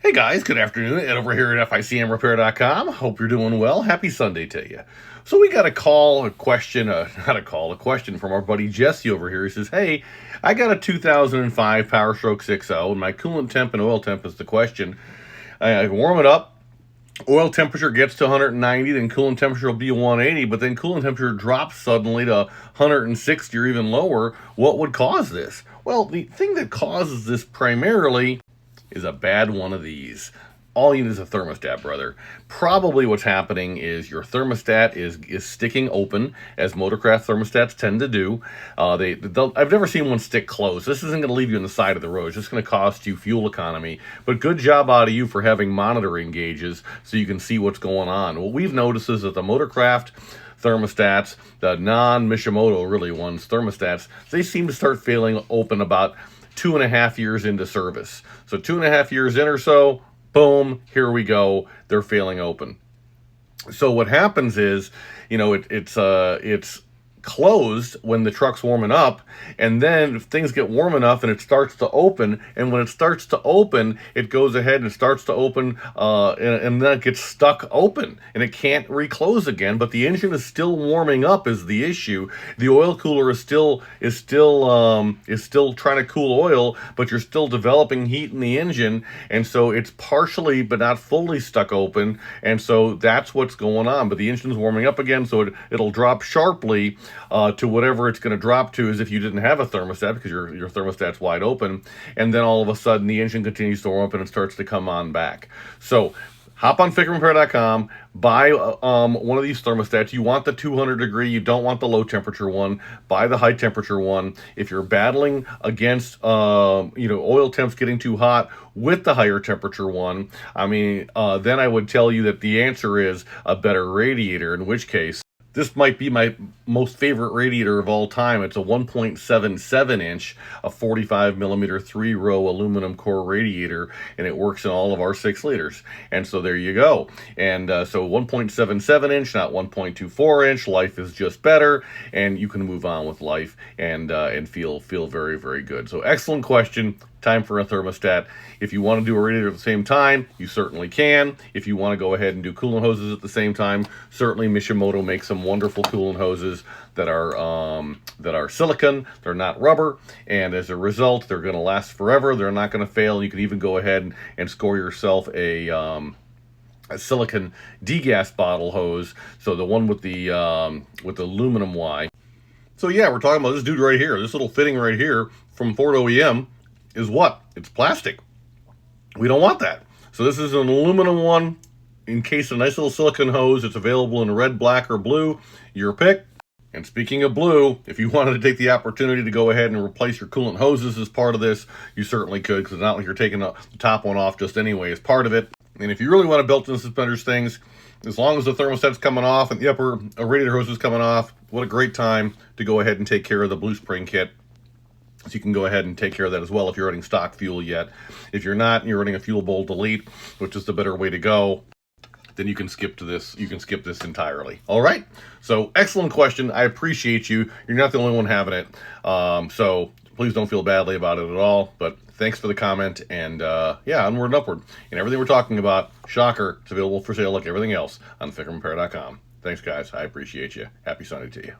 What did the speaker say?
Hey guys, good afternoon. Ed over here at FICMRepair.com. Hope you're doing well. Happy Sunday to you. So we got a question from our buddy Jesse over here. He says, hey, I got a 2005 Power Stroke 6.0 and my coolant temp and oil temp is the question. I warm it up. Oil temperature gets to 190, then coolant temperature will be 180, but then coolant temperature drops suddenly to 160 or even lower. What would cause this? Well, the thing that causes this primarily is a bad one of these. All you need is a thermostat, brother. Probably what's happening is your thermostat is sticking open, as motorcraft thermostats tend to do. I've never seen one stick closed. This isn't going to leave you on the side of the road. It's just going to cost you fuel economy. But good job out of you for having monitoring gauges so you can see what's going on. What we've noticed is that the motorcraft thermostats, the non-Mishimoto really ones, thermostats, they seem to start failing open about 2.5 years into service. So 2.5 years in or so, boom, here we go. They're failing open. So what happens is, it's closed when the truck's warming up, and then if things get warm enough and it starts to open, and when it starts to open, it goes ahead and starts to open, and then it gets stuck open and it can't reclose again. But the engine is still warming up is the issue. The oil cooler is still trying to cool oil, but you're still developing heat in the engine, and so it's partially but not fully stuck open, and so that's what's going on. But the engine's warming up again, so it'll drop sharply to whatever it's going to drop to, as if you didn't have a thermostat, because your thermostat's wide open, and then all of a sudden the engine continues to warm up and it starts to come on back. So hop on FICMRepair.com, buy one of these thermostats. You want the 200 degree, you don't want the low temperature one. Buy the high temperature one. If you're battling against oil temps getting too hot with the higher temperature one, then I would tell you that the answer is a better radiator, in which case this might be my most favorite radiator of all time. It's a 1.77 inch, a 45 millimeter 3-row aluminum core radiator, and it works in all of our 6 liters. And so there you go. And so 1.77 inch, not 1.24 inch. Life is just better, and you can move on with life and feel very, very good. So excellent question. Time for a thermostat. If you want to do a radiator at the same time, you certainly can. If you want to go ahead and do coolant hoses at the same time, certainly Mishimoto makes some wonderful coolant hoses that are silicone. They're not rubber, and as a result, they're going to last forever. They're not going to fail. You can even go ahead and score yourself a silicone degas bottle hose. So the one with the aluminum Y. So yeah, we're talking about this dude right here. This little fitting right here from Ford OEM is what? It's plastic. We don't want that. So this is an aluminum one. In case a nice little silicone hose. It's available in red, black, or blue. Your pick. And speaking of blue, if you wanted to take the opportunity to go ahead and replace your coolant hoses as part of this, you certainly could, because it's not like you're taking the top one off just anyway as part of it. And if you really want to built-in suspenders things, as long as the thermostat's coming off and the upper radiator hose is coming off, what a great time to go ahead and take care of the Blue Spring kit. So you can go ahead and take care of that as well if you're running stock fuel yet. If you're not and you're running a fuel bowl delete, which is the better way to go, then you can skip to this. You can skip this entirely. All right. So excellent question. I appreciate you. You're not the only one having it. So please don't feel badly about it at all. But thanks for the comment. And yeah, onward and upward. And everything we're talking about, shocker, it's available for sale like everything else on FICMRepair.com. Thanks, guys. I appreciate you. Happy Sunday to you.